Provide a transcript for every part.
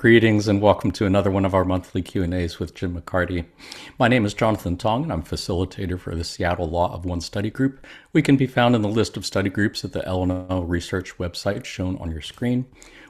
Greetings and welcome to another one of our monthly Q&As with Jim McCarty. My name is Jonathan Tong and I'm facilitator for the Seattle Law of One study group. We can be found in the list of study groups at the LNO Research website shown on your screen.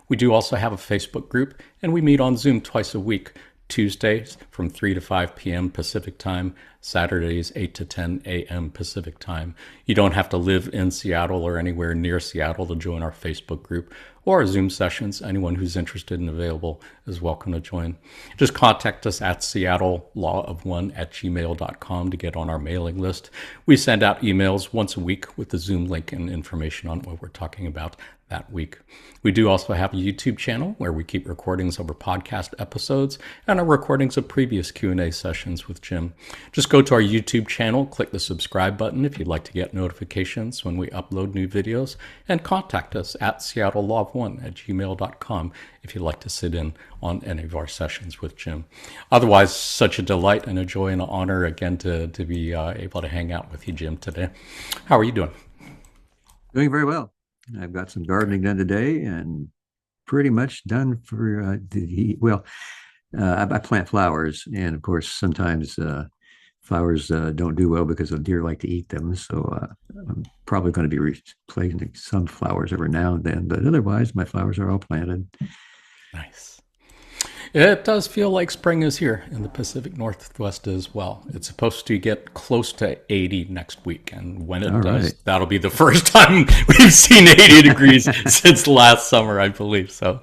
We do also have a Facebook group and we meet on Zoom twice a week, Tuesdays from 3 to 5 p.m. Pacific time, Saturdays 8 to 10 a.m. Pacific time. You don't have to live in Seattle or anywhere near Seattle to join our Facebook group or our Zoom sessions. Anyone who's interested and available is welcome to join. Just contact us at seattlelawofone@gmail.com to get on our mailing list. We send out emails once a week with the Zoom link and information on what we're talking about that week. We do also have a YouTube channel where we keep recordings of our podcast episodes and our recordings of previous Q&A sessions with Jim. Just go to our YouTube channel, click the subscribe button if you'd like to get notifications when we upload new videos, and contact us at seattlelawofone@gmail.com if you'd like to sit in on any of our sessions with Jim. Otherwise, such a delight and a joy and an honor again to be able to hang out with you, Jim, today. How are you doing? Doing very well. I've got some gardening done today and pretty much done for I plant flowers, and of course sometimes flowers don't do well because the deer like to eat them. So I'm probably going to be replacing some flowers every now and then, but otherwise my flowers are all planted. Nice. It does feel like spring is here in the Pacific Northwest as well. It's supposed to get close to 80 next week. And when it does, Right. that'll be the first time we've seen 80 degrees since last summer, I believe. So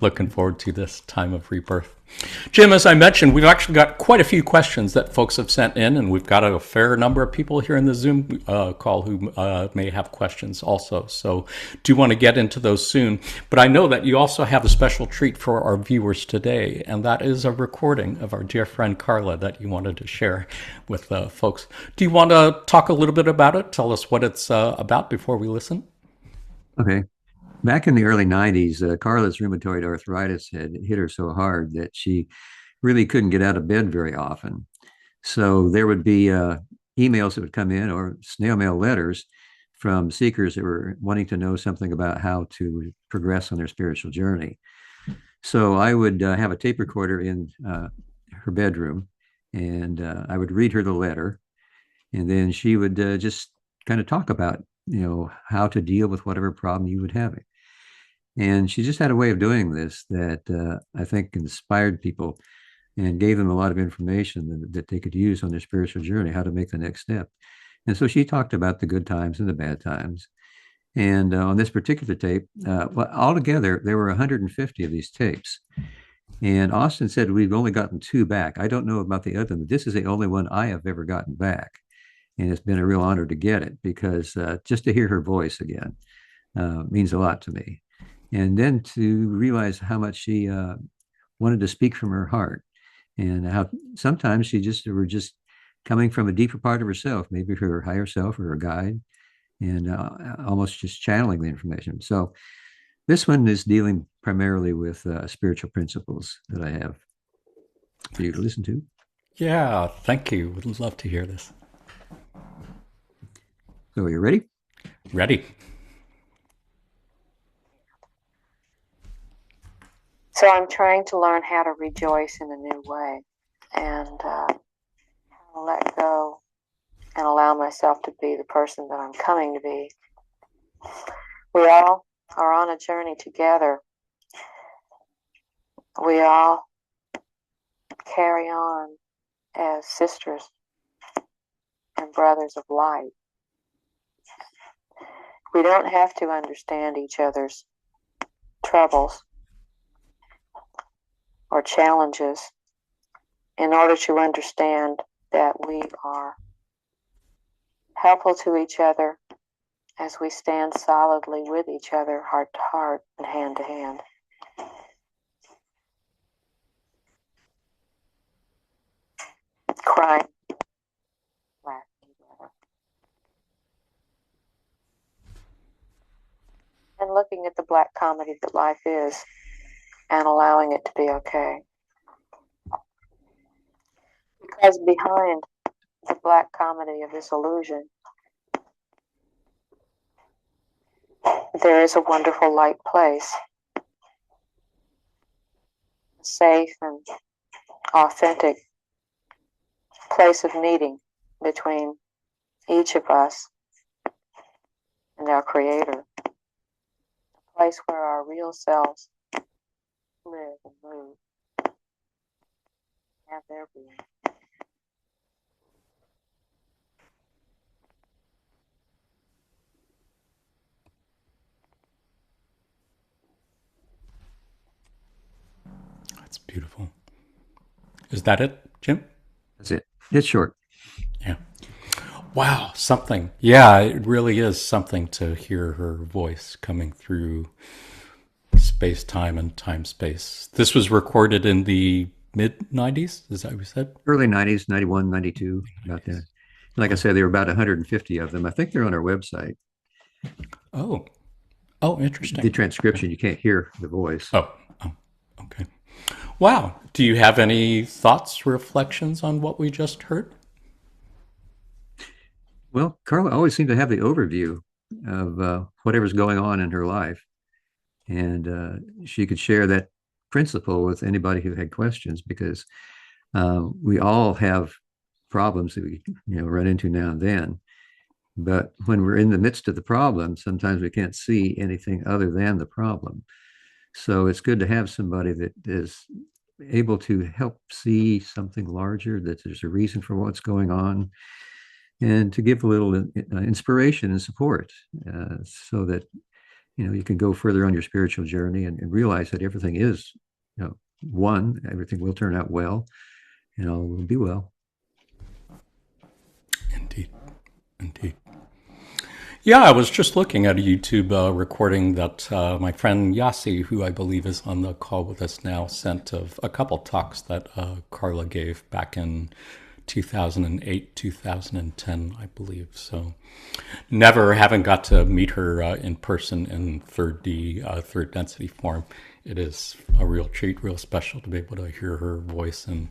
looking forward to this time of rebirth. Jim, as I mentioned, we've actually got quite a few questions that folks have sent in, and we've got a fair number of people here in the Zoom call who may have questions also. So do want to get into those soon. But I know that you also have a special treat for our viewers today, and that is a recording of our dear friend Carla that you wanted to share with folks. Do you want to talk a little bit about it? Tell us what it's about before we listen. Okay. Back in the early 90s, Carla's rheumatoid arthritis had hit her so hard that she really couldn't get out of bed very often. So there would be emails that would come in or snail mail letters from seekers that were wanting to know something about how to progress on their spiritual journey. So I would have a tape recorder in her bedroom, and I would read her the letter, and then she would just kind of talk about, how to deal with whatever problem you would have. And she just had a way of doing this that I think inspired people and gave them a lot of information that they could use on their spiritual journey, how to make the next step. And so she talked about the good times and the bad times. And on this particular tape, well, altogether, there were 150 of these tapes. And Austin said, we've only gotten two back. I don't know about the other, but this is the only one I have ever gotten back. And it's been a real honor to get it because just to hear her voice again means a lot to me. And then to realize how much she wanted to speak from her heart, and how sometimes she just were just coming from a deeper part of herself, maybe her higher self or her guide, and almost just channeling the information. So this one is dealing primarily with spiritual principles that I have for you to listen to. Yeah, thank you. Would love to hear this. So are you ready? Ready. So I'm trying to learn how to rejoice in a new way, and how to let go and allow myself to be the person that I'm coming to be. We all are on a journey together. We all carry on as sisters and brothers of light. We don't have to understand each other's troubles or challenges in order to understand that we are helpful to each other as we stand solidly with each other, heart to heart and hand to hand. Crying, laughing together, and looking at the black comedy that life is and allowing it to be okay. Because behind the black comedy of this illusion, there is a wonderful light place, a safe and authentic place of meeting between each of us and our Creator, a place where our real selves live and move, have their being. That's beautiful. Is that it, Jim? That's it. It's short. Yeah. Wow, something. Yeah, it really is something to hear her voice coming through space-time and time-space. This was recorded in the mid-90s, is that what you said? Early 90s, 91, 92, about that. Like I said, there were about 150 of them. I think they're on our website. Oh, interesting. The transcription, you can't hear the voice. Oh, okay. Wow. Do you have any thoughts, reflections on what we just heard? Well, Carla always seemed to have the overview of whatever's going on in her life. And she could share that principle with anybody who had questions, because we all have problems that we run into now and then. But when we're in the midst of the problem, sometimes we can't see anything other than the problem. So it's good to have somebody that is able to help see something larger, that there's a reason for what's going on, and to give a little inspiration and support, so that you can go further on your spiritual journey and realize that everything is one. Everything will turn out well, and all will be well. Indeed. Yeah, I was just looking at a YouTube recording that my friend Yasi, who I believe is on the call with us now, sent of a couple talks that Carla gave back in 2008, 2010, I believe. So never having got to meet her in person in third density form. It is a real treat, real special to be able to hear her voice and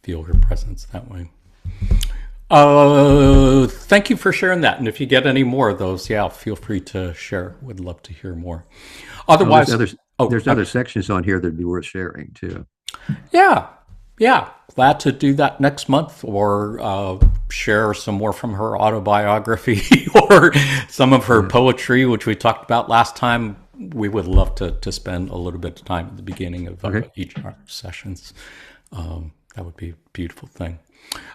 feel her presence that way. Thank you for sharing that. And if you get any more of those, feel free to share. Would love to hear more. Otherwise, there's other sections on here that'd be worth sharing too. Yeah. Glad to do that next month, or share some more from her autobiography or some of her poetry, which we talked about last time. We would love to spend a little bit of time at the beginning of each of our sessions. That would be a beautiful thing.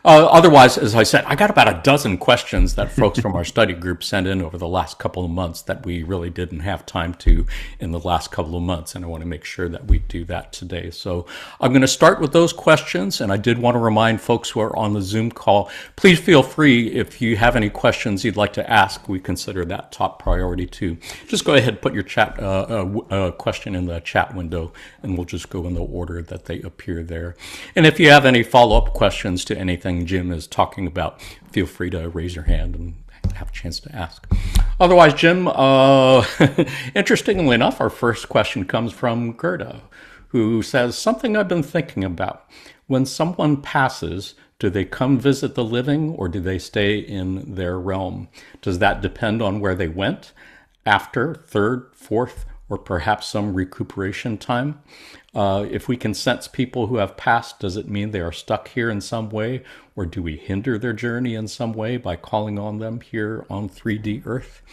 Otherwise, as I said, I got about a dozen questions that folks from our study group sent in over the last couple of months that we really didn't have time to in the last couple of months, and I want to make sure that we do that today. So I'm going to start with those questions, and I did want to remind folks who are on the Zoom call, please feel free, if you have any questions you'd like to ask, we consider that top priority too. Just go ahead and put your chat question in the chat window, and we'll just go in the order that they appear there. And if you have any follow-up questions to anything Jim is talking about, feel free to raise your hand and have a chance to ask. Otherwise, Jim, interestingly enough, our first question comes from Gerda, who says, something I've been thinking about. When someone passes, do they come visit the living, or do they stay in their realm? Does that depend on where they went? After, third, fourth, or perhaps some recuperation time? If we can sense people who have passed, does it mean they are stuck here in some way, or do we hinder their journey in some way by calling on them here on 3D Earth?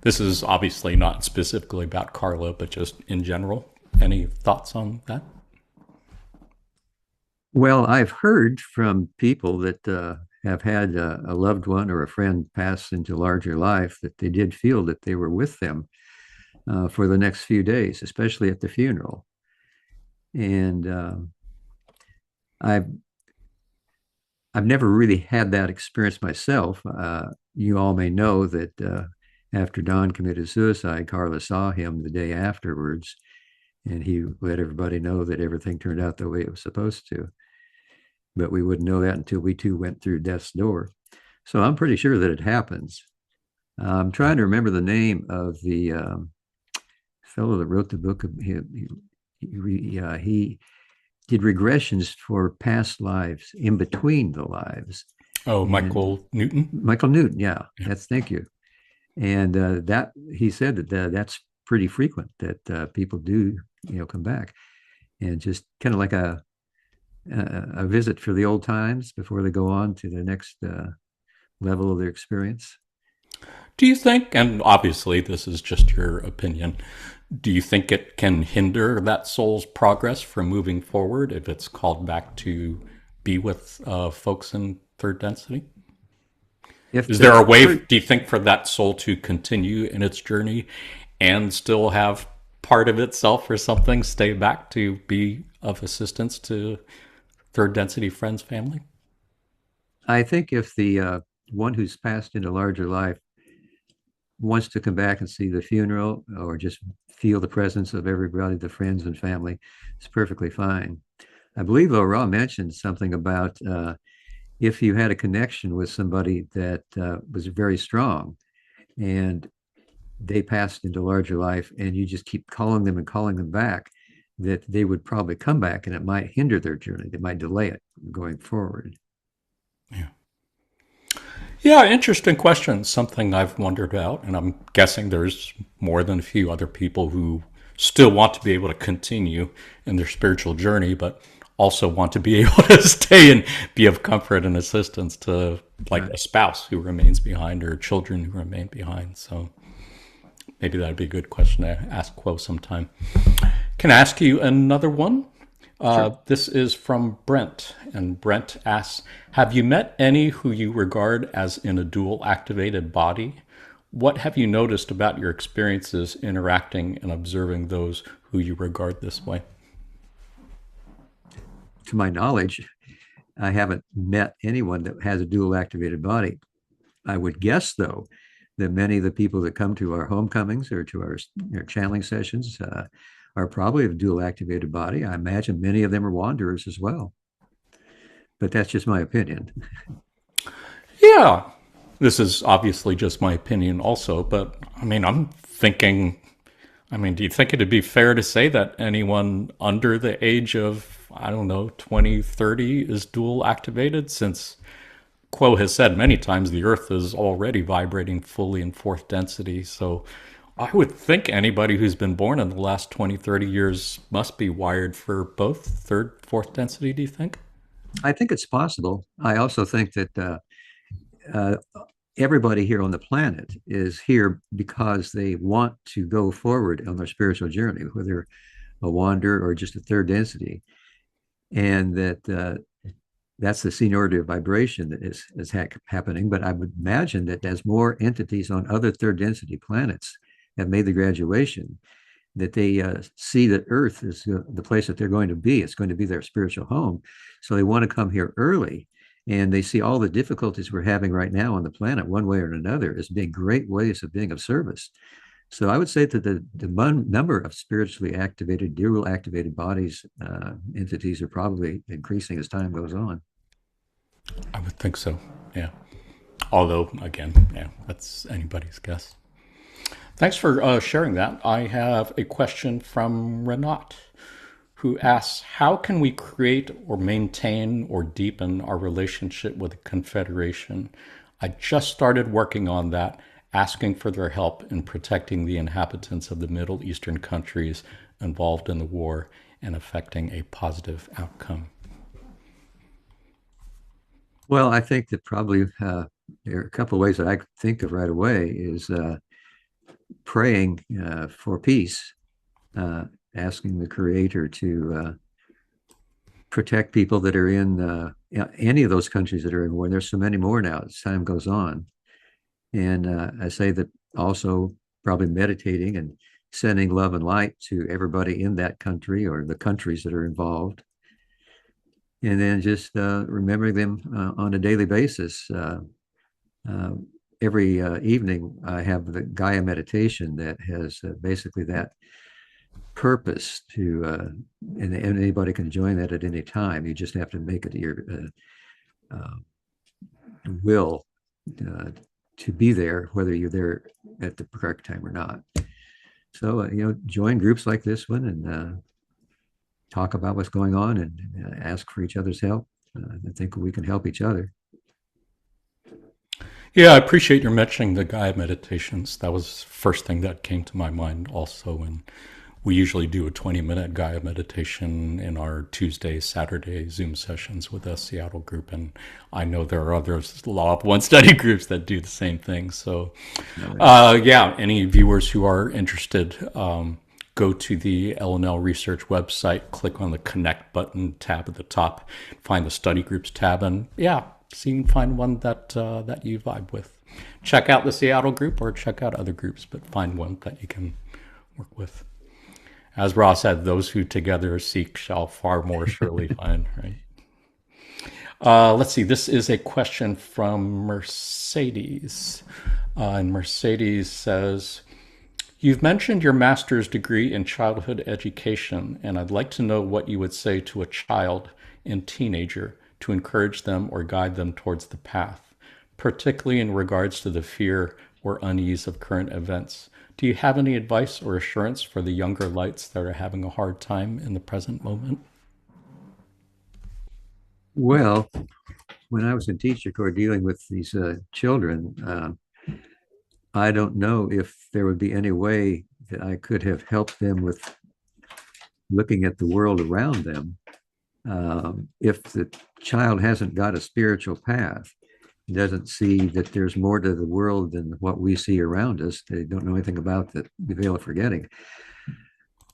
This is obviously not specifically about Carla, but just in general. Any thoughts on that? Well, I've heard from people that have had a loved one or a friend pass into larger life that they did feel that they were with them for the next few days, especially at the funeral. And I've never really had that experience myself. You all may know that after Don committed suicide, Carla saw him the day afterwards, and he let everybody know that everything turned out the way it was supposed to. But we wouldn't know that until we too went through death's door. So I'm pretty sure that it happens. I'm trying to remember the name of the fellow that wrote the book. He did regressions for past lives in between the lives. Oh, Michael Newton? Michael Newton, yeah. Thank you. And that he said that that's pretty frequent, that people do come back. and just kind of like a visit for the old times before they go on to the next level of their experience. Do you think, and obviously this is just your opinion, do you think it can hinder that soul's progress from moving forward if it's called back to be with folks in third density? If Is there the a way, third, do you think, for that soul to continue in its journey and still have part of itself or something stay back to be of assistance to third density friends, family? I think if the one who's passed into larger life wants to come back and see the funeral or just feel the presence of everybody, the friends and family, it's perfectly fine. I believe Laurent mentioned something about if you had a connection with somebody that was very strong and they passed into larger life and you just keep calling them back, that they would probably come back and it might hinder their journey. They might delay it going forward. Yeah. Yeah, interesting question. Something I've wondered about, and I'm guessing there's more than a few other people who still want to be able to continue in their spiritual journey, but also want to be able to stay and be of comfort and assistance to, like, Right. a spouse who remains behind or children who remain behind. So maybe that'd be a good question to ask Quo sometime. Can I ask you another one? Sure. This is from Brent, and Brent asks, have you met any who you regard as in a dual activated body? What have you noticed about your experiences interacting and observing those who you regard this way? To my knowledge, I haven't met anyone that has a dual activated body. I would guess, though, that many of the people that come to our homecomings or to our channeling sessions are probably of dual activated body. I imagine many of them are wanderers as well, but that's just my opinion. Yeah, this is obviously just my opinion also, but I mean, I'm thinking, I mean, do you think it'd be fair to say that anyone under the age of, I don't know, 20, 30 is dual activated? Since Quo has said many times the Earth is already vibrating fully in fourth density. So I would think anybody who's been born in the last 20, 30 years must be wired for both third, fourth density, do you think? I think it's possible. I also think that uh, everybody here on the planet is here because they want to go forward on their spiritual journey, whether a wander or just a third density, and that that's the seniority of vibration that is happening. But I would imagine that as more entities on other third density planets have made the graduation, that they see that Earth is the place that they're going to be. It's going to be their spiritual home. So they want to come here early. And they see all the difficulties we're having right now on the planet, one way or another, as being great ways of being of service. So I would say that the number of spiritually activated, dual activated bodies, entities are probably increasing as time goes on. I would think so, yeah. Although, again, yeah, that's anybody's guess. Thanks for sharing that. I have a question from Renat, who asks, how can we create or maintain or deepen our relationship with the Confederation? I just started working on that, asking for their help in protecting the inhabitants of the Middle Eastern countries involved in the war and affecting a positive outcome. Well, I think that probably there are a couple of ways that I think of right away is praying for peace, asking the Creator to protect people that are in any of those countries that are in war. There's so many more now as time goes on. And I say that also probably meditating and sending love and light to everybody in that country or the countries that are involved. And then just remembering them on a daily basis. Uh, every evening, I have the Gaia meditation that has basically that purpose to, and anybody can join that at any time. You just have to make it your uh, will to be there, whether you're there at the correct time or not. So, join groups like this one and talk about what's going on and ask for each other's help. I think we can help each other. Yeah, I appreciate your mentioning the Gaia meditations. That was the first thing that came to my mind also. And We usually do a 20-minute guided meditation in our Tuesday, Saturday Zoom sessions with the Seattle group. And I know there are other Law of One study groups that do the same thing. So, yeah, any viewers who are interested, go to the LNL Research website, click on the Connect button tab at the top, find the study groups tab, and yeah, see if you can find one that you vibe with. Check out the Seattle group or check out other groups, but find one that you can work with. As Ross said, those who together seek shall far more surely find, right? Let's see. This is a question from Mercedes. And Mercedes says, you've mentioned your master's degree in childhood education, and I'd like to know what you would say to a child and teenager to encourage them or guide them towards the path, particularly in regards to the fear or unease of current events. Do you have any advice or assurance for the younger lights that are having a hard time in the present moment? Well, when I was in teacher corps dealing with these children, I don't know if there would be any way that I could have helped them with looking at the world around them. If the child hasn't got a spiritual path, doesn't see that there's more to the world than what we see around us, they don't know anything about the veil of forgetting.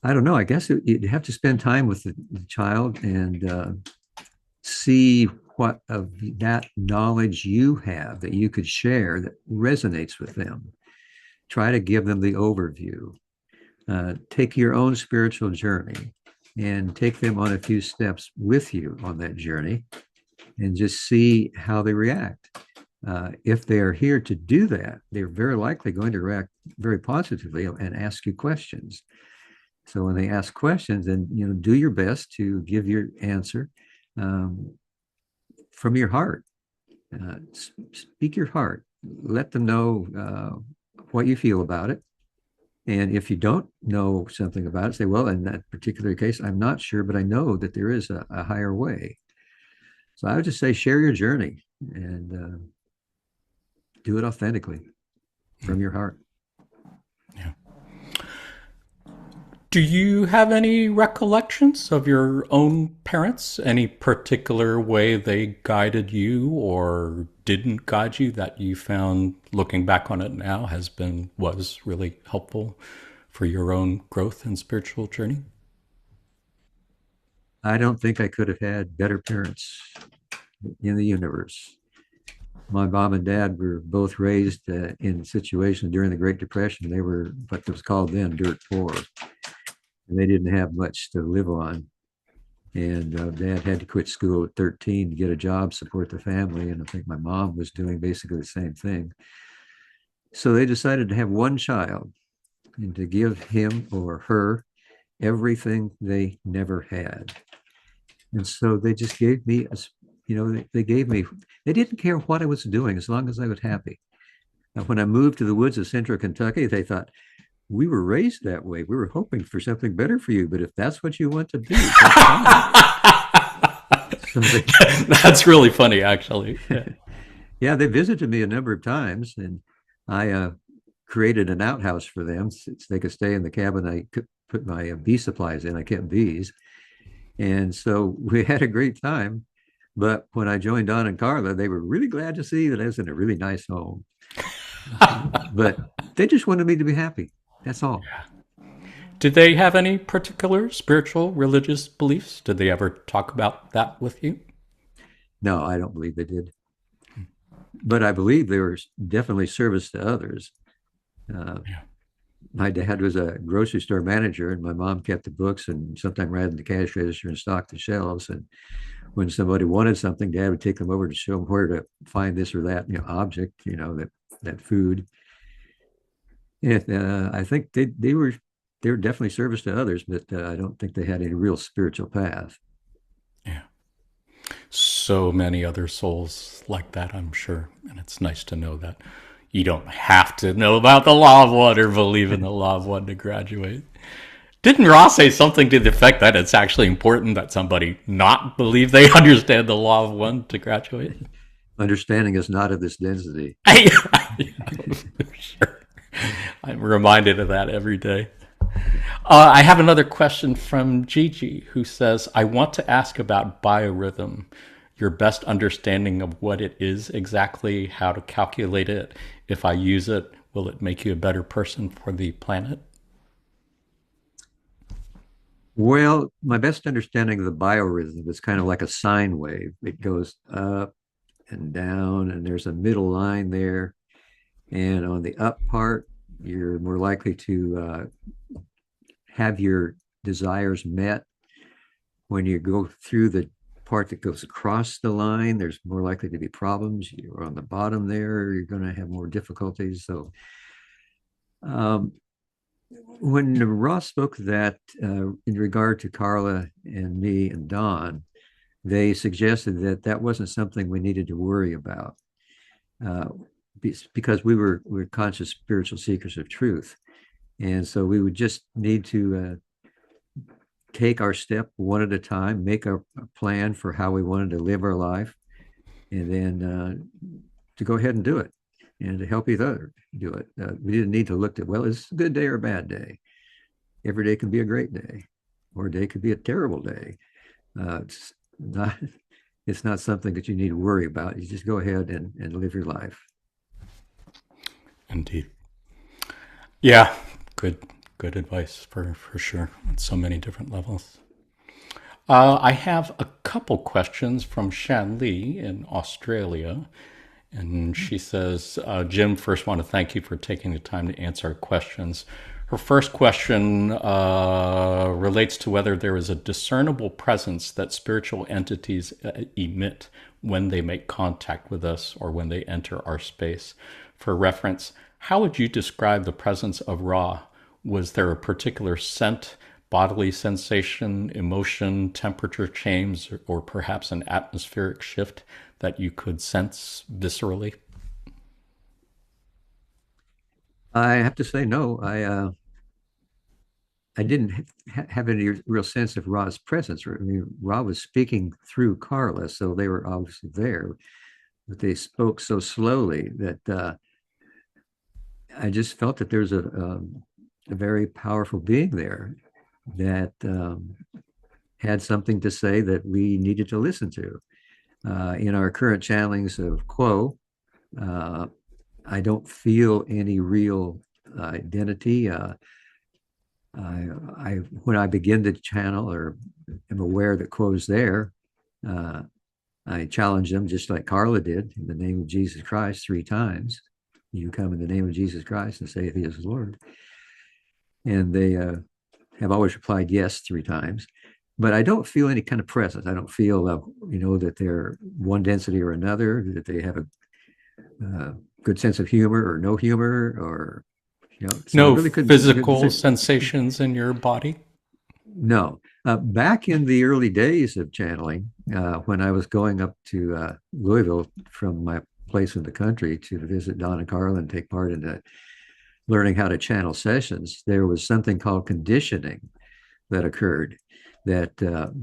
I don't know. I guess you'd have to spend time with the child and see what of that knowledge you have that you could share that resonates with them. Try to give them the overview. Take your own spiritual journey and take them on a few steps with you on that journey and just see how they react. If they are here to do that, they're very likely going to react very positively and ask you questions. So when they ask questions, then do your best to give your answer from your heart. Speak your heart. Let them know what you feel about it. And if you don't know something about it, say, well, in that particular case, I'm not sure, but I know that there is a higher way. So I would just say, share your journey and do it authentically from your heart. Yeah. Do you have any recollections of your own parents? Any particular way they guided you or didn't guide you that you found, looking back on it now, was really helpful for your own growth and spiritual journey? I don't think I could have had better parents in the universe. My mom and dad were both raised in situations during the Great Depression. They were what was called then dirt poor. And they didn't have much to live on. And dad had to quit school at 13 to get a job, support the family. And I think my mom was doing basically the same thing. So they decided to have one child and to give him or her everything they never had. And so they just gave me, they didn't care what I was doing as long as I was happy. Now, when I moved to the woods of central Kentucky, they thought, we were raised that way. We were hoping for something better for you, but if that's what you want to do, that's really funny, actually. Yeah. Yeah, they visited me a number of times, and I created an outhouse for them so they could stay in the cabin. I could put my bee supplies in. I kept bees, and so we had a great time. But when I joined Don and Carla, they were really glad to see that I was in a really nice home. But they just wanted me to be happy. That's all. Yeah. Did they have any particular spiritual, religious beliefs? Did they ever talk about that with you? No, I don't believe they did. But I believe they were definitely service to others. Yeah. My dad was a grocery store manager, and my mom kept the books and sometimes ran the cash register and stocked the shelves. And when somebody wanted something, Dad would take them over to show them where to find this or that object, that food. And I think they were definitely service to others, but I don't think they had any real spiritual path. Yeah. So many other souls like that, I'm sure. And it's nice to know that you don't have to know about the law of one or believe in the law of one to graduate. Didn't Ross say something to the effect that it's actually important that somebody not believe they understand the law of one to graduate? Understanding is not of this density. Sure. I'm reminded of that every day. I have another question from Gigi, who says, I want to ask about biorhythm, your best understanding of what it is exactly, how to calculate it. If I use it, will it make you a better person for the planet? Well, my best understanding of the biorhythm is kind of like a sine wave. It goes up and down, and there's a middle line there. And on the up part, you're more likely to have your desires met. When you go through the part that goes across the line, there's more likely to be problems. You're on the bottom there, you're going to have more difficulties. So, um, when Ross spoke that in regard to Carla and me and Don, they suggested that that wasn't something we needed to worry about uh, because we're conscious spiritual seekers of truth, and so we would just need to take our step one at a time, make a plan for how we wanted to live our life, and then to go ahead and do it, and to help each other do it. We didn't need to look at, well, is this a good day or a bad day? Every day can be a great day, or a day could be a terrible day. It's not it's not something that you need to worry about. You just go ahead and live your life. Indeed. Yeah, good advice for sure on so many different levels. I have a couple questions from Shan Lee in Australia. And she says, Jim, first want to thank you for taking the time to answer our questions. Her first question relates to whether there is a discernible presence that spiritual entities emit when they make contact with us or when they enter our space. For reference, how would you describe the presence of Ra? Was there a particular scent, bodily sensation, emotion, temperature change, or perhaps an atmospheric shift that you could sense viscerally? I have to say no. I didn't have any real sense of Ra's presence. I mean, Ra was speaking through Carla, so they were obviously there, but they spoke so slowly that I just felt that there's a very powerful being there that had something to say that we needed to listen to. In our current channelings of Quo, uh, I don't feel any real identity. I when I begin to channel or am aware that Quo's there, uh, I challenge them just like Carla did in the name of Jesus Christ 3 times. You come in the name of Jesus Christ and say if he is Lord. And they have always replied yes 3 times. But I don't feel any kind of presence. I don't feel, that they're one density or another, that they have a good sense of humor or no humor, or so I No really couldn't. physical sensations in your body? No. Back in the early days of channeling, when I was going up to Louisville from my place in the country to visit Don and Carla and take part in the learning how to channel sessions, there was something called conditioning that occurred, that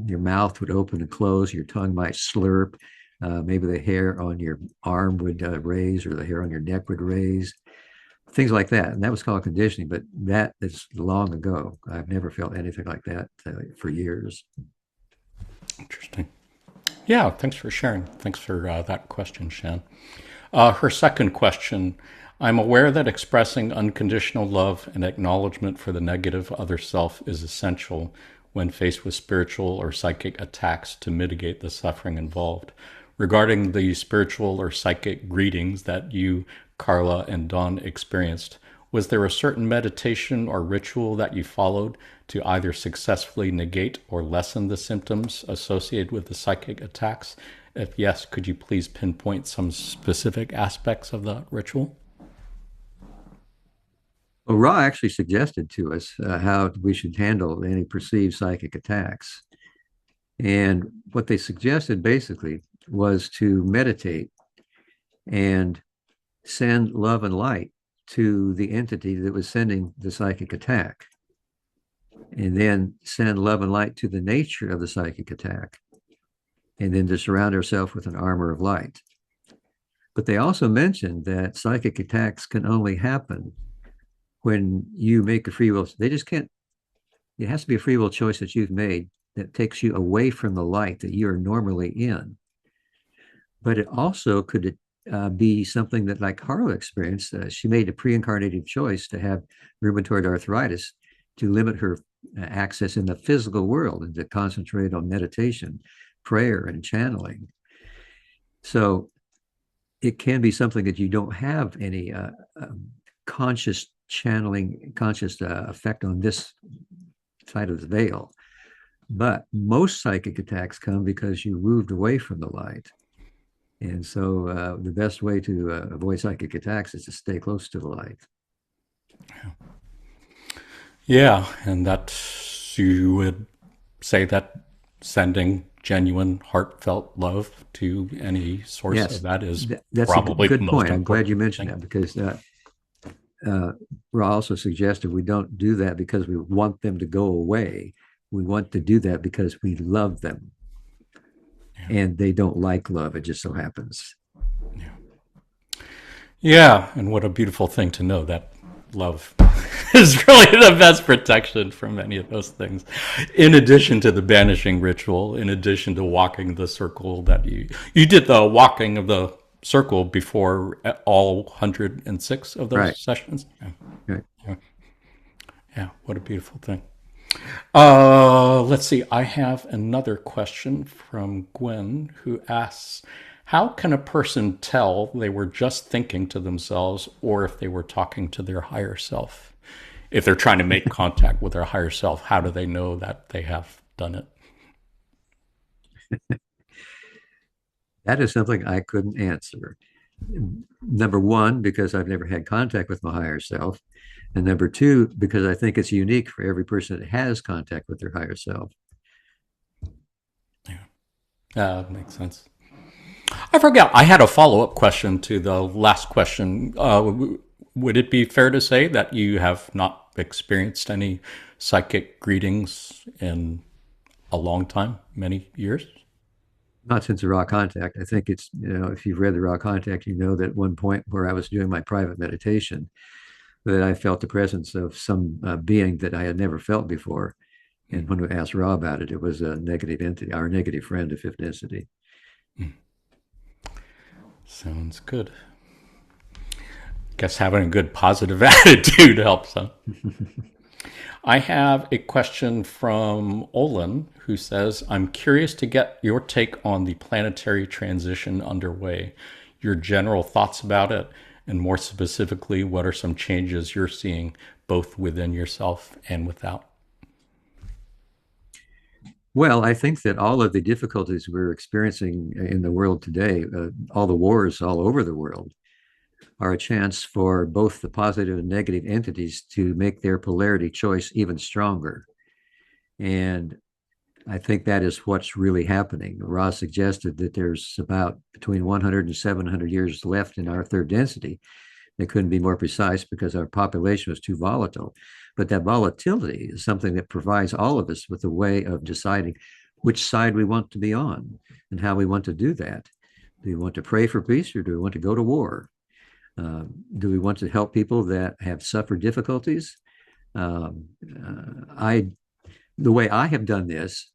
your mouth would open and close, your tongue might slurp, maybe the hair on your arm would raise or the hair on your neck would raise, things like that. And that was called conditioning, but that is long ago. I've never felt anything like that for years. Interesting. Yeah, thanks for sharing. Thanks for that question, Shan. Her second question, I'm aware that expressing unconditional love and acknowledgement for the negative other self is essential when faced with spiritual or psychic attacks to mitigate the suffering involved. Regarding the spiritual or psychic greetings that you, Carla, and Dawn experienced, was there a certain meditation or ritual that you followed to either successfully negate or lessen the symptoms associated with the psychic attacks? If yes, could you please pinpoint some specific aspects of the ritual? Well, Ra actually suggested to us how we should handle any perceived psychic attacks. And what they suggested basically was to meditate and send love and light to the entity that was sending the psychic attack, and then send love and light to the nature of the psychic attack, and then to surround ourselves with an armor of light. But they also mentioned that psychic attacks can only happen when you make a free will. They just can't It has to be a free will choice that you've made that takes you away from the light that you're normally in. But it also could be something that, like Carla experienced, she made a pre-incarnative choice to have rheumatoid arthritis to limit her access in the physical world and to concentrate on meditation, prayer, and channeling. So it can be something that you don't have any conscious channeling, conscious effect on this side of the veil. But most psychic attacks come because you moved away from the light. And so the best way to avoid psychic attacks is to stay close to the light. Yeah, and that you would say that sending genuine, heartfelt love to any source Yes, of that is that's probably a good the most point. I'm glad important you mentioned thing. that, because Ra also suggested we don't do that because we want them to go away. We want to do that because we love them. Yeah. And they don't like love. It just so happens. Yeah, and what a beautiful thing to know that love is really the best protection from any of those things. In addition to the banishing ritual, in addition to walking the circle that you did the walking of the circle before all 106 of those Right. sessions. Yeah. Right. Yeah, what a beautiful thing. Let's see. I have another question from Gwen, who asks, how can a person tell they were just thinking to themselves or if they were talking to their higher self? If they're trying to make contact with their higher self, how do they know that they have done it? That is something I couldn't answer. Number one, because I've never had contact with my higher self. And number two, because I think it's unique for every person that has contact with their higher self. Yeah, that makes sense. I forgot. I had a follow-up question to the last question. Would it be fair to say that you have not experienced any psychic greetings in a long time, many years? Not since the raw contact. I think it's, if you've read the raw contact, you know that at one point where I was doing my private meditation, that I felt the presence of some being that I had never felt before. And when we asked Ra about it, it was a negative entity, our negative friend of fifth density. Sounds good. Guess having a good positive attitude helps, huh? I have a question from Olin, who says, I'm curious to get your take on the planetary transition underway, your general thoughts about it, and more specifically, what are some changes you're seeing both within yourself and without? Well, I think that all of the difficulties we're experiencing in the world today, all the wars all over the world, are a chance for both the positive and negative entities to make their polarity choice even stronger. And I think that is what's really happening. Ross suggested that there's about between 100 and 700 years left in our third density. They couldn't be more precise because our population was too volatile. But that volatility is something that provides all of us with a way of deciding which side we want to be on and how we want to do that. Do we want to pray for peace, or do we want to go to war? Do we want to help people that have suffered difficulties? The way I have done this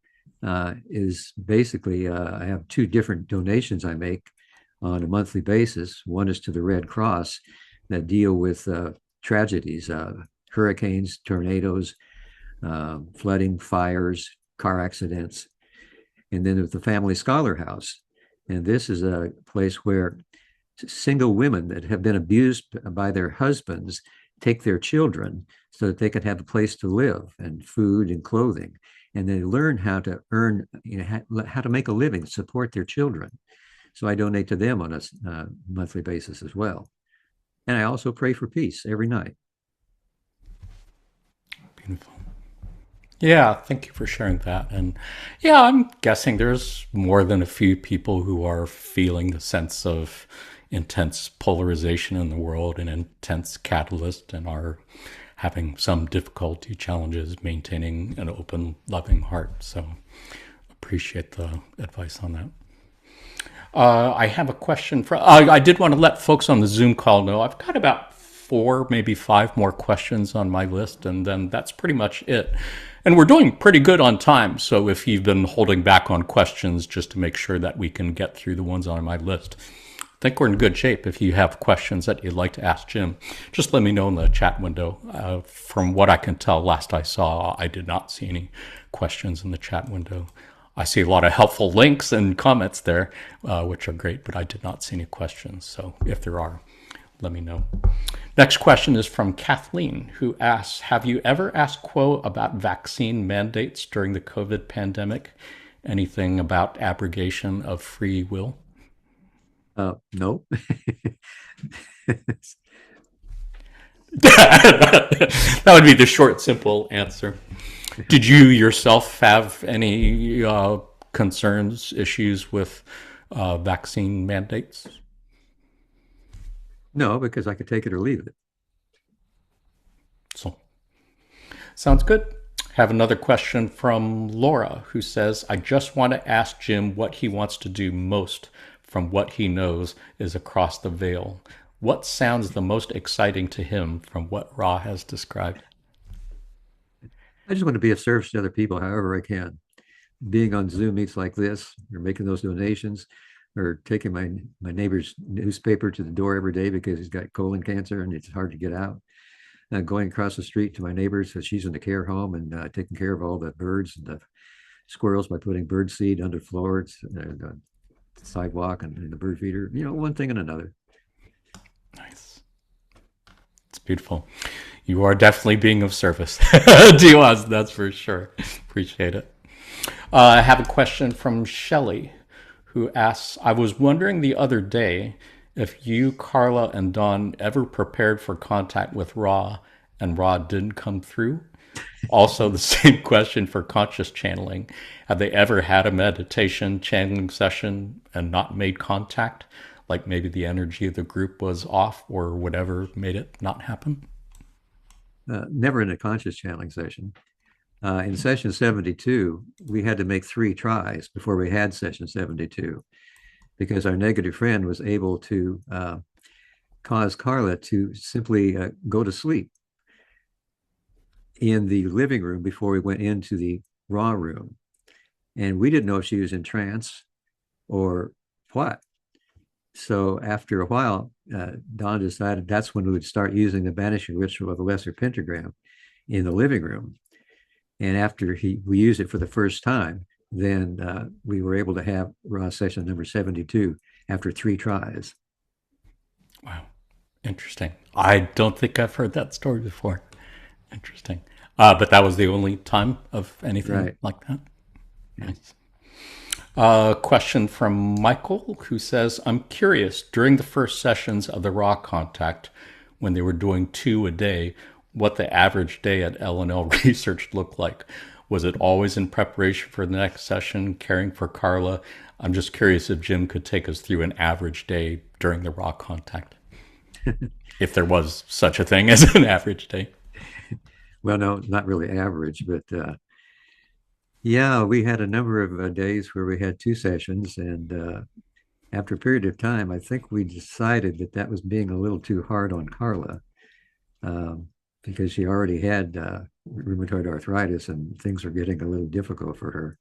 is basically I have two different donations I make on a monthly basis. One is to the Red Cross that deal with tragedies, hurricanes, tornadoes, flooding, fires, car accidents. And then with the Family Scholar House. And this is a place where single women that have been abused by their husbands take their children so that they can have a place to live and food and clothing. And they learn how to earn, how to make a living, support their children. So I donate to them on a monthly basis as well. And I also pray for peace every night. Beautiful. Yeah, thank you for sharing that. And yeah, I'm guessing there's more than a few people who are feeling the sense of intense polarization in the world and intense catalyst and are having some difficulty, challenges maintaining an open, loving heart. So appreciate the advice on that. I have a question for, I did want to let folks on the Zoom call know I've got about 4, maybe 5 more questions on my list, and then that's pretty much it. And we're doing pretty good on time. So if you've been holding back on questions just to make sure that we can get through the ones on my list, I think we're in good shape. If you have questions that you'd like to ask Jim, just let me know in the chat window. From what I can tell, last I saw, I did not see any questions in the chat window. I see a lot of helpful links and comments there, which are great, but I did not see any questions. So if there are, let me know. Next question is from Kathleen, who asks, have you ever asked Quo about vaccine mandates during the COVID pandemic? Anything about abrogation of free will? No. That would be the short, simple answer. Did you yourself have any concerns, issues with vaccine mandates? No, because I could take it or leave it. So, sounds good. Have another question from Laura, who says, I just want to ask Jim what he wants to do most from what he knows is across the veil. What sounds the most exciting to him from what Ra has described? I just want to be of service to other people however I can. Being on Zoom meets like this, or making those donations, or taking my neighbor's newspaper to the door every day because he's got colon cancer and it's hard to get out. Going across the street to my neighbor's, so she's in the care home, and taking care of all the birds and the squirrels by putting bird seed under floors, the sidewalk, and the bird feeder. One thing and another. Nice. It's beautiful. You are definitely being of service to us, that's for sure. Appreciate it. I have a question from Shelley, who asks, I was wondering the other day if you, Carla, and Don ever prepared for contact with Ra and Ra didn't come through. Also, the same question for conscious channeling. Have they ever had a meditation channeling session and not made contact? Like maybe the energy of the group was off or whatever made it not happen? Never in a conscious channeling session. In session 72, we had to make 3 tries before we had session 72, because our negative friend was able to cause Carla to simply go to sleep in the living room before we went into the raw room. And we didn't know if she was in trance or what. So after a while, Don decided that's when we would start using the banishing ritual of the lesser pentagram in the living room. And after we used it for the first time, then we were able to have Raw session number 72 after 3 tries. Wow. Interesting. I don't think I've heard that story before. Interesting. But that was the only time of anything like that? Nice. Question from Michael, who says, I'm curious, during the first sessions of the Raw contact, when they were doing 2 a day, what the average day at L&L Research looked like. Was it always in preparation for the next session, caring for Carla? I'm just curious if Jim could take us through an average day during the Raw contact, if there was such a thing as an average day. Well, no, not really average, but yeah, we had a number of days where we had 2 sessions, and after a period of time, I think we decided that was being a little too hard on Carla. Because she already had rheumatoid arthritis and things were getting a little difficult for her.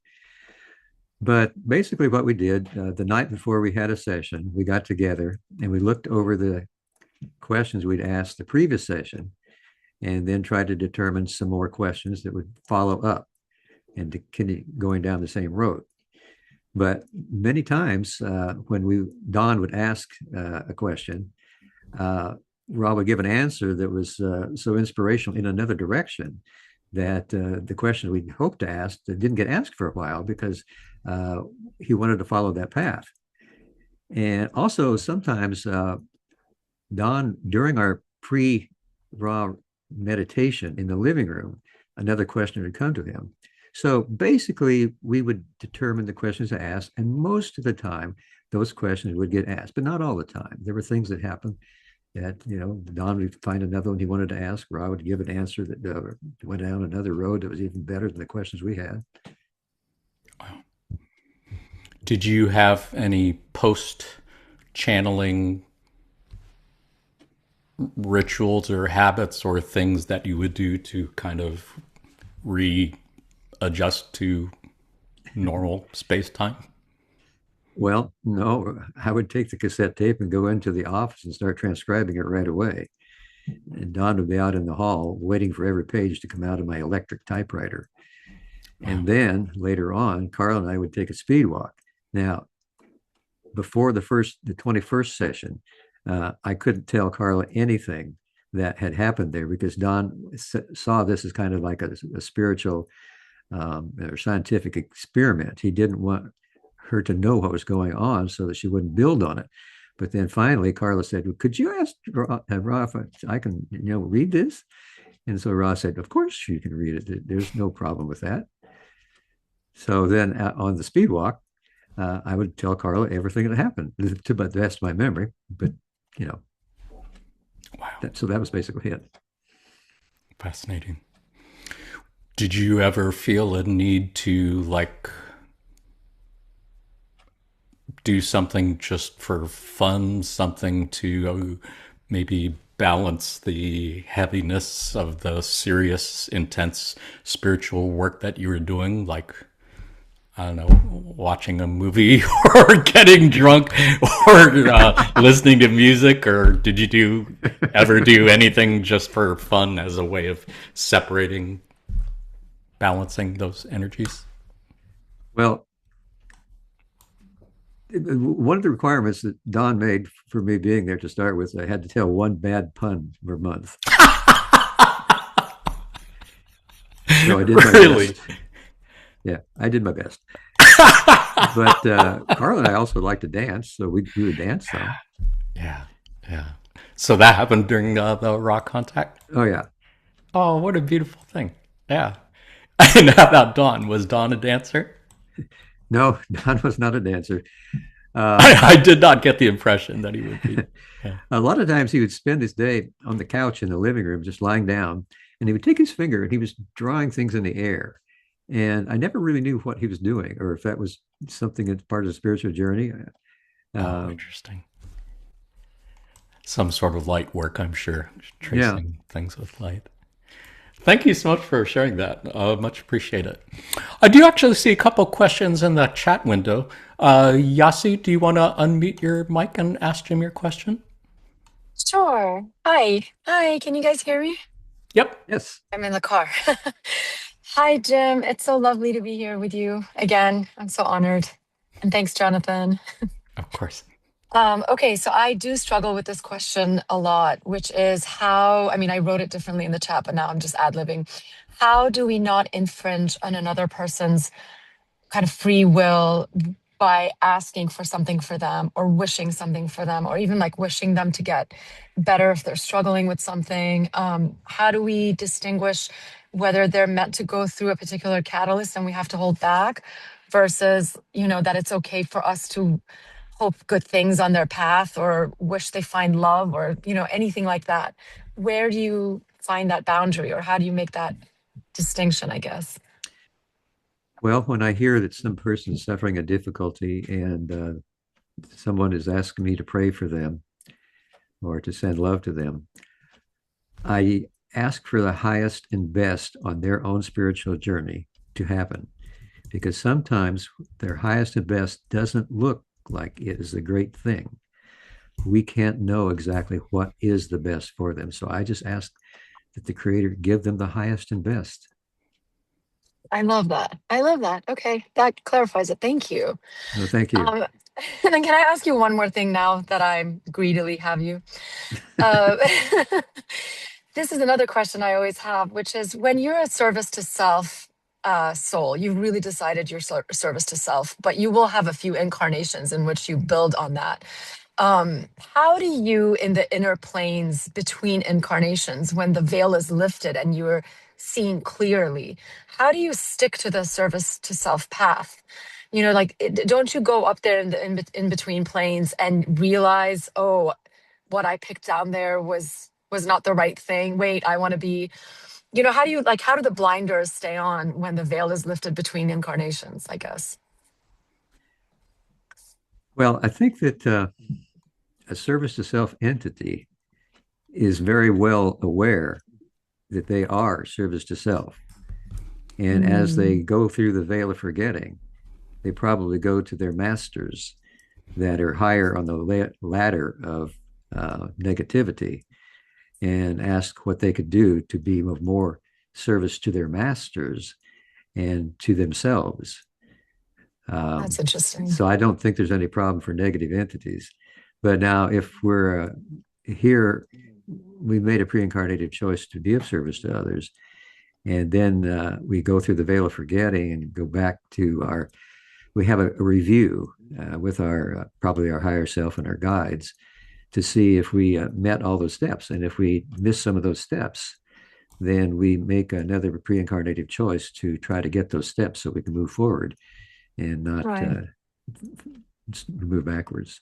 But basically what we did, the night before we had a session, we got together and we looked over the questions we'd asked the previous session and then tried to determine some more questions that would follow up and to continue going down the same road. But many times when Don would ask a question, Rob would give an answer that was so inspirational in another direction that the question we'd hoped to ask didn't get asked for a while because he wanted to follow that path. And also sometimes Don, during our pre-Raw meditation in the living room, another question would come to him. So basically, we would determine the questions to ask, and most of the time, those questions would get asked, but not all the time. There were things that happened that, Don would find another one he wanted to ask, or I would give an answer that went down another road that was even better than the questions we had. Wow. Did you have any post-channeling rituals or habits or things that you would do to kind of adjust to normal space time? Well, no, I would take the cassette tape and go into the office and start transcribing it right away. And Don would be out in the hall waiting for every page to come out of my electric typewriter. Wow. And then later on, Carla and I would take a speed walk. Now, before the 21st session, I couldn't tell Carla anything that had happened there because Don saw this as kind of like a spiritual or scientific experiment. He didn't want her to know what was going on so that she wouldn't build on it. But then finally, Carla said, well, "Could you ask Ra if I can, read this?" And so Ra said, "Of course you can read it. There's no problem with that." So then on the speed walk, I would tell Carla everything that happened to the best of my memory. But, wow. So that was basically it. Fascinating. Did you ever feel a need to do something just for fun, something to maybe balance the heaviness of the serious, intense spiritual work that you were doing? Like, I don't know, watching a movie or getting drunk or listening to music? Or did you ever do anything just for fun as a way of separating, balancing those energies? Well, one of the requirements that Don made for me being there to start with, I had to tell one bad pun per month. So I did my best. Yeah, I did my best. But Carla and I also like to dance, so we would dance some. Yeah. So that happened during the rock contact? Oh, yeah. Oh, what a beautiful thing. Yeah. And how about Dawn? Was Dawn a dancer? No, Don was not a dancer. I did not get the impression that he would be. Yeah. A lot of times he would spend his day on the couch in the living room, just lying down, and he would take his finger and he was drawing things in the air. And I never really knew what he was doing or if that was something that's part of the spiritual journey. Interesting. Some sort of light work, I'm sure, tracing things with light. Thank you so much for sharing that. Much appreciate it. I do actually see a couple questions in the chat window. Yasi, do you want to unmute your mic and ask Jim your question? Sure. Hi. Can you guys hear me? Yep. Yes. I'm in the car. Hi, Jim. It's so lovely to be here with you again. I'm so honored. And thanks, Jonathan. Of course. Okay, so I do struggle with this question a lot, which is I wrote it differently in the chat, but now I'm just ad-libbing. How do we not infringe on another person's kind of free will by asking for something for them or wishing something for them, or even like wishing them to get better if they're struggling with something? How do we distinguish whether they're meant to go through a particular catalyst and we have to hold back versus, that it's okay for us to hope good things on their path or wish they find love or, anything like that? Where do you find that boundary, or how do you make that distinction, I guess? Well, when I hear that some person is suffering a difficulty and someone is asking me to pray for them or to send love to them, I ask for the highest and best on their own spiritual journey to happen. Because sometimes their highest and best doesn't look like it is a great thing. We can't know exactly what is the best for them. So I just ask that the Creator give them the highest and best. I love that. Okay, that clarifies it. Thank you. No, thank you. And then can I ask you one more thing now that I greedily have you? Uh, this is another question I always have, which is when you're a service to self soul, you've really decided your service to self, but you will have a few incarnations in which you build on that. How do you, in the inner planes between incarnations, when the veil is lifted and you're seen clearly, how do you stick to the service to self path? Don't you go up there in between planes and realize, oh, what I picked down there was not the right thing. Wait, I want to be, how do the blinders stay on when the veil is lifted between incarnations, I guess? Well, I think that a service to self entity is very well aware that they are service to self. And as they go through the veil of forgetting, they probably go to their masters that are higher on the ladder of negativity and ask what they could do to be of more service to their masters and to themselves. That's interesting. So I don't think there's any problem for negative entities. But now, if we're here, we made a pre-incarnated choice to be of service to others, and then we go through the veil of forgetting and go back to we have a review with probably our higher self and our guides to see if we met all those steps. And if we miss some of those steps, then we make another pre-incarnated choice to try to get those steps so we can move forward and not move backwards.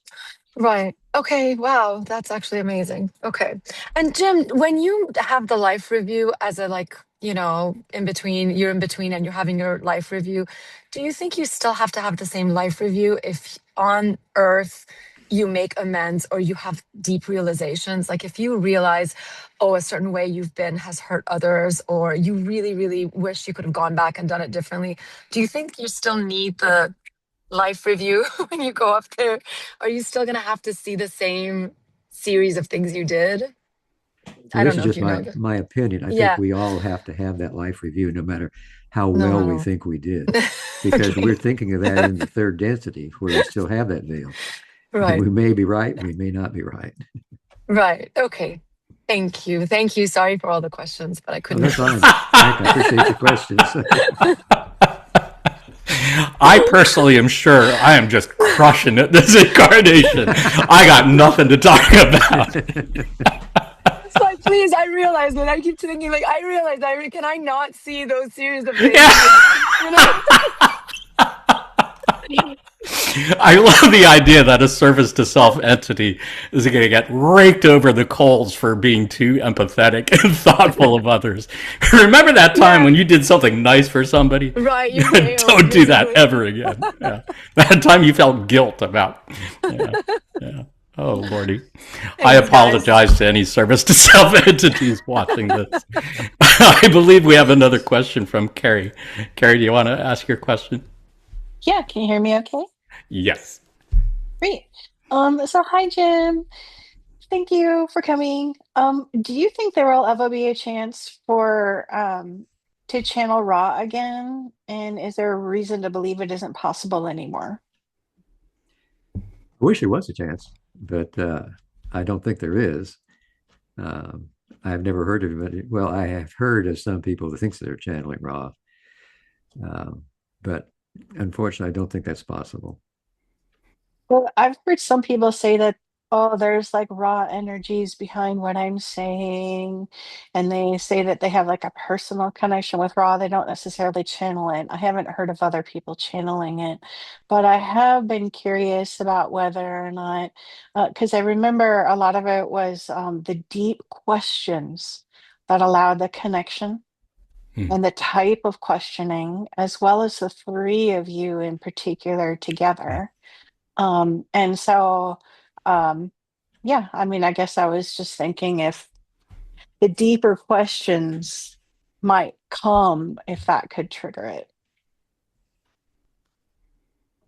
Right. Okay. Wow. That's actually amazing. Okay. And Jim, when you have the life review as a in between, you're in between and you're having your life review, do you think you still have to have the same life review if on Earth you make amends or you have deep realizations? Like if you realize, oh, a certain way you've been has hurt others, or you really, really wish you could have gone back and done it differently, do you think you still need the life review when you go up there? Are you still going to have to see the same series of things you did? Well, I don't this know is if just you know that. my opinion. I think Yeah. we all have to have that life review, no matter how No, well no, we no. think we did, because Okay. we're thinking of that in the third density where we still have that veil. Right. We may be right, we may not be right. Right. Okay. Thank you. Thank you. Sorry for all the questions, but I Oh, couldn't. that's fine. I appreciate your questions. I personally am sure I am just crushing it this incarnation. I got nothing to talk about. It's like, please, I realize that. I keep thinking, like, I realize, can I not see those series of things? Yeah. I love the idea that a service to self entity is going to get raked over the coals for being too empathetic and thoughtful of others. Remember that time when you did something nice for somebody? Right, you failed. Don't do that ever again. Yeah. That time you felt guilt about. Yeah. Oh, Lordy. I apologize to any service to self entities watching this. I believe we have another question from Carrie. Carrie, do you want to ask your question? Yeah, can you hear me okay? Yes. Great. So hi Jim. Thank you for coming. Do you think there will ever be a chance for to channel Raw again? And is there a reason to believe it isn't possible anymore? I wish there was a chance, but I don't think there is. I've never heard of it. Well, I have heard of some people that think they're channeling Raw, but unfortunately, I don't think that's possible. Well, I've heard some people say that, oh, there's like raw energies behind what I'm saying. And they say that they have like a personal connection with raw. They don't necessarily channel it. I haven't heard of other people channeling it, but I have been curious about whether or not, because I remember a lot of it was the deep questions that allowed the connection and the type of questioning, as well as the three of you in particular together. And so, um, yeah, I mean, I guess I was just thinking if the deeper questions might come, if that could trigger it.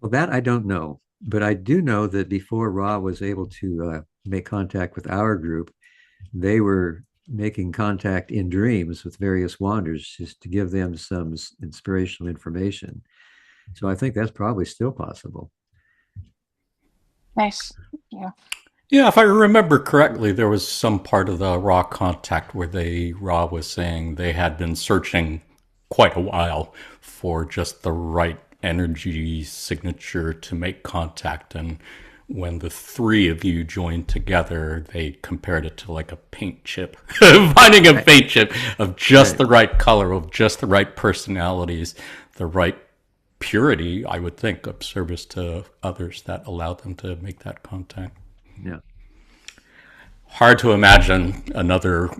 Well, that I don't know, but I do know that before Ra was able to make contact with our group, they were making contact in dreams with various wanders just to give them some inspirational information. So I think that's probably still possible. Nice. Yeah. Yeah, if I remember correctly, there was some part of the Raw contact where Raw was saying they had been searching quite a while for just the right energy signature to make contact. And when the three of you joined together, they compared it to like a paint chip, finding a paint chip of just the right color, of just the right personalities, the right purity, I would think, of service to others that allowed them to make that contact. Yeah. Hard to imagine another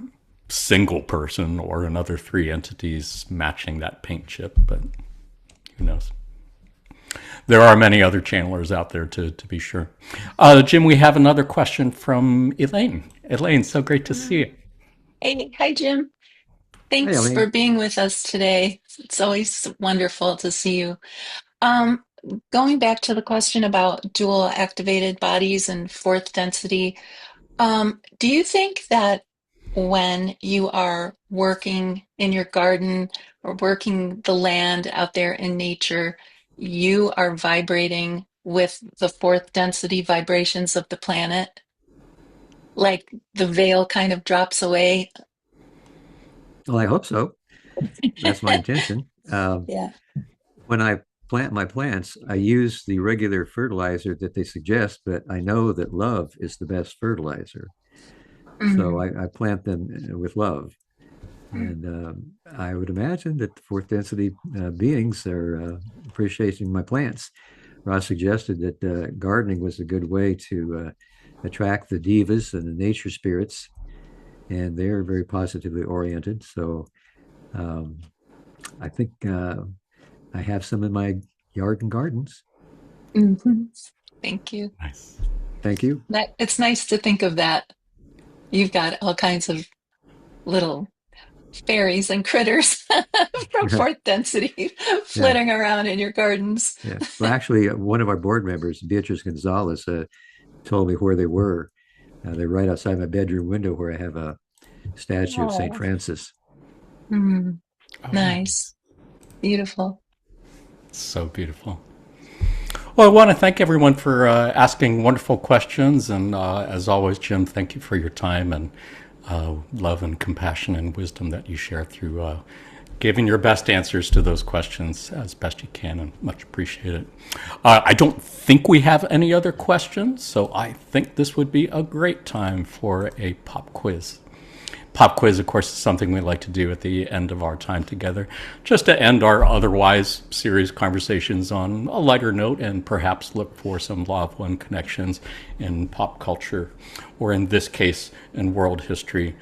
single person or another three entities matching that paint chip, but who knows? There are many other channelers out there to be sure. Jim, we have another question from Elaine. Elaine, so great to see you. Hey, hi, Jim. Hey, Thanks for Elaine. being with us today. It's always wonderful to see you. Um, Going back to the question about dual activated bodies and fourth density, do you think that when you are working in your garden or working the land out there in nature, you are vibrating with the fourth density vibrations of the planet? Like the veil kind of drops away? Well, I hope so. That's my intention. Yeah. When I plant my plants, I use the regular fertilizer that they suggest, but I know that love is the best fertilizer. So Mm. I plant them with love. And I would imagine that the fourth density beings are appreciating my plants. Ross suggested that gardening was a good way to attract the divas and the nature spirits, and they're very positively oriented. So um, I think I have some in my yard and gardens. Mhm. Thank you. Nice. Thank you. It's nice to think of that. You've got all kinds of little fairies and critters from fourth density Yeah. flitting around in your gardens. Yeah. Well, actually, one of our board members, Beatrice Gonzalez, told me where they were. They're right outside my bedroom window where I have a statue of St. Oh, Francis. mm, Oh, nice. Beautiful. so beautiful. Well, I want to thank everyone for asking wonderful questions. And as always, Jim, thank you for your time and love and compassion and wisdom that you share through giving your best answers to those questions as best you can, and much appreciated. I don't think we have any other questions, so I think this would be a great time for a pop quiz. Pop quiz, of course, is something we like to do at the end of our time together, just to end our otherwise serious conversations on a lighter note and perhaps look for some Law of One connections in pop culture, or in this case, in world history.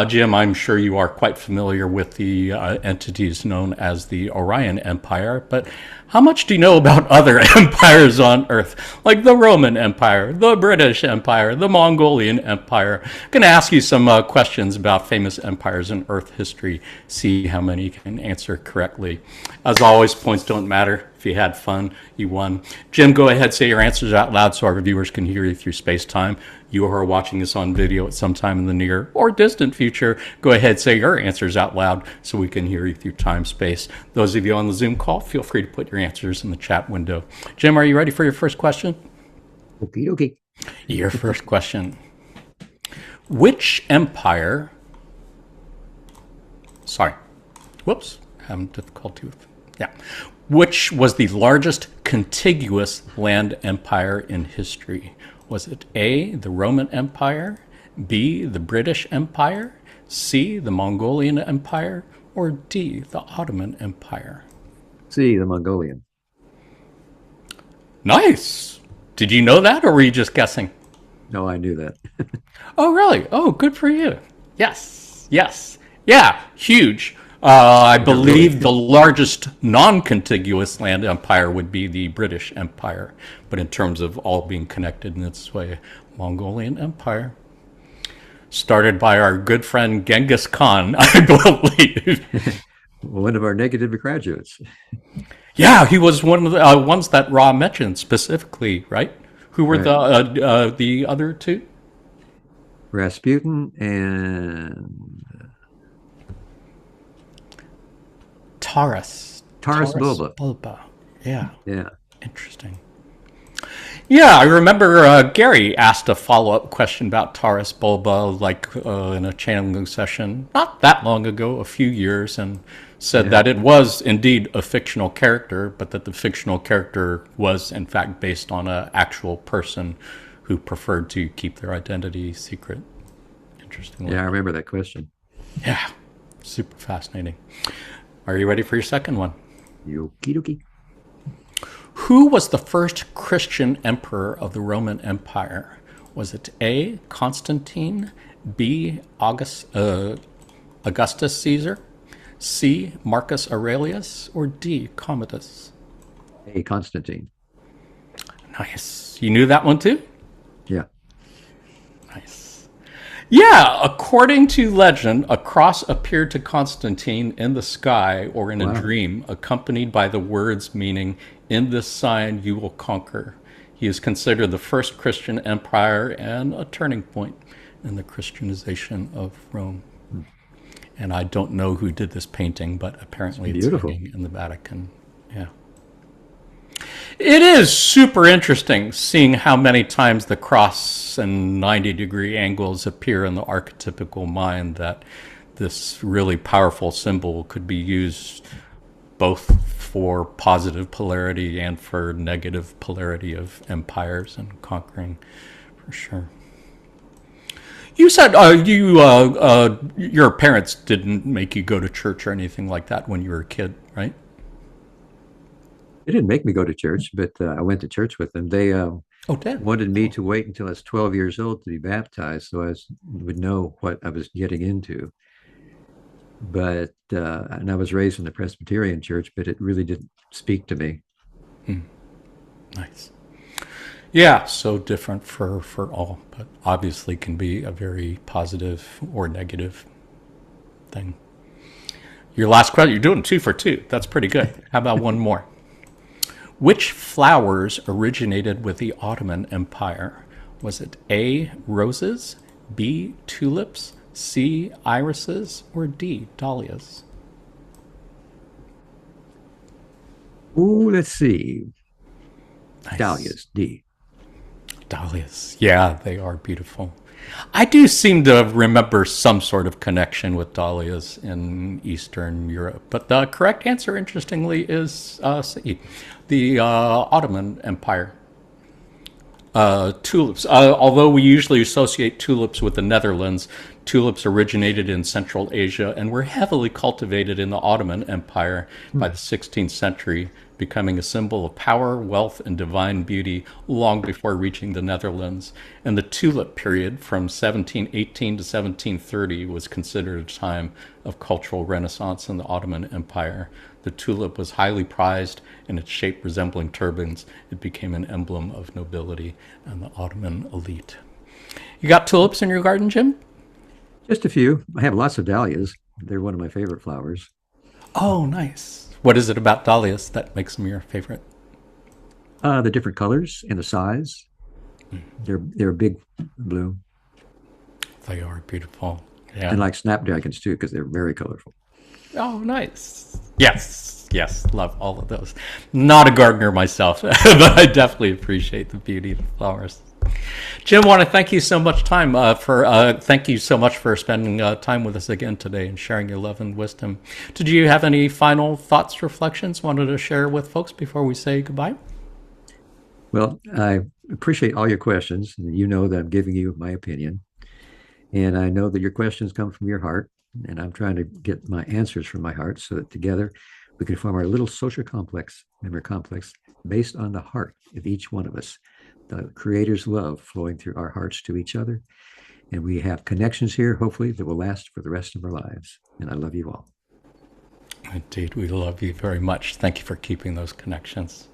Jim, I'm sure you are quite familiar with the entities known as the Orion Empire, but how much do you know about other empires on Earth, like the Roman Empire, the British Empire, the Mongolian Empire? I'm going to ask you some questions about famous empires in Earth history, see how many you can answer correctly. As always, points don't matter. If you had fun, you won. Jim, go ahead, say your answers out loud so our viewers can hear you through space-time. You who are watching this on video at some time in the near or distant future, go ahead, say your answers out loud so we can hear you through time-space. Those of you on the Zoom call, feel free to put your answers in the chat window. Jim, are you ready for your first question? Okie dokie. Your first question. Which empire... Sorry. Whoops. Having difficulty with... Yeah. Which was the largest contiguous land empire in history? Was it A, the Roman Empire, B, the British Empire, C, the Mongolian Empire, or D, the Ottoman Empire? See, the Mongolian. Nice. Did you know that, or were you just guessing? No, I knew that. Oh, really? Oh, good for you. Yes. Yes. Yeah, huge. I believe the largest non-contiguous land empire would be the British Empire, but in terms of all being connected in this way, Mongolian Empire, started by our good friend Genghis Khan, I believe. One of our negative graduates. Yeah, he was one of the ones that Ra mentioned specifically, right? Who were the other two? Rasputin and Taurus. Taurus Bulba. Bulba. Yeah. Yeah. Interesting. Yeah, I remember Gary asked a follow-up question about Taurus Bulba, like in a channeling session not that long ago, a few years, and said that it was indeed a fictional character, but that the fictional character was in fact based on an actual person who preferred to keep their identity secret. Interesting. Yeah, I remember that question. Yeah, super fascinating. Are you ready for your second one? Okie dokie. Who was the first Christian emperor of the Roman Empire? Was it A, Constantine, B, Augustus Caesar, C, Marcus Aurelius, or D, Commodus? Hey, Constantine. Nice. You knew that one too? Yeah. Nice. Yeah, according to legend, a cross appeared to Constantine in the sky or in a Wow. dream, accompanied by the words meaning, "In this sign you will conquer." He is considered the first Christian empire and a turning point in the Christianization of Rome. And I don't know who did this painting, but apparently it's Beautiful. hanging in the Vatican. Yeah. It is super interesting seeing how many times the cross and 90-degree angles appear in the archetypical mind, that this really powerful symbol could be used both for positive polarity and for negative polarity of empires and conquering, for sure. You said your parents didn't make you go to church or anything like that when you were a kid, right? They didn't make me go to church, but I went to church with them. They Oh, Dad. wanted me to wait until I was 12 years old to be baptized, so would know what I was getting into. But and I was raised in the Presbyterian church, but it really didn't speak to me. Nice. Yeah, so different for all, but obviously can be a very positive or negative thing. Your last question, you're doing 2 for 2. That's pretty good. How about one more? Which flowers originated with the Ottoman Empire? Was it A, roses, B, tulips, C, irises, or D, dahlias? Oh, let's see. Nice. Dahlias, D. Dahlias. Yeah, they are beautiful. I do seem to remember some sort of connection with dahlias in Eastern Europe. But the correct answer, interestingly, is C, the Ottoman Empire. Tulips. Although we usually associate tulips with the Netherlands, tulips originated in Central Asia and were heavily cultivated in the Ottoman Empire by the 16th century, becoming a symbol of power, wealth, and divine beauty long before reaching the Netherlands. And the tulip period from 1718 to 1730 was considered a time of cultural renaissance in the Ottoman Empire. The tulip was highly prized, and its shape resembling turbans, it became an emblem of nobility and the Ottoman elite. You got tulips in your garden, Jim? Just a few. I have lots of dahlias. They're one of my favorite flowers. Oh, nice. What is it about dahlias that makes them your favorite? The different colors and the size. They're a big bloom. They are beautiful. And Yeah. like snapdragons too, because they're very colorful. Oh, nice. Yes, yes, love all of those. Not a gardener myself, but I definitely appreciate the beauty of the flowers. Jim, want to thank you so much thank you so much for spending time with us again today and sharing your love and wisdom. Did you have any final thoughts, reflections wanted to share with folks before we say goodbye? Well, I appreciate all your questions. You know that I'm giving you my opinion. And I know that your questions come from your heart. And I'm trying to get my answers from my heart so that together we can form our little social complex, memory complex, based on the heart of each one of us, the Creator's love flowing through our hearts to each other. And we have connections here, hopefully, that will last for the rest of our lives. And I love you all. Indeed, we love you very much. Thank you for keeping those connections.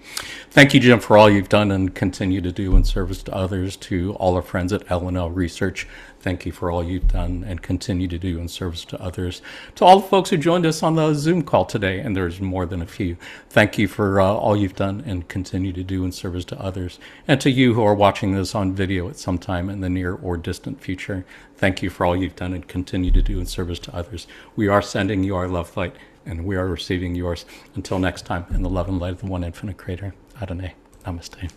Thank you, Jim, for all you've done and continue to do in service to others. To all our friends at L&L Research, thank you for all you've done and continue to do in service to others. To all the folks who joined us on the Zoom call today, and there's more than a few, thank you for all you've done and continue to do in service to others. And to you who are watching this on video at some time in the near or distant future, thank you for all you've done and continue to do in service to others. We are sending you our love light, and we are receiving yours. Until next time, in the love and light of the one infinite creator, Adonai. Namaste.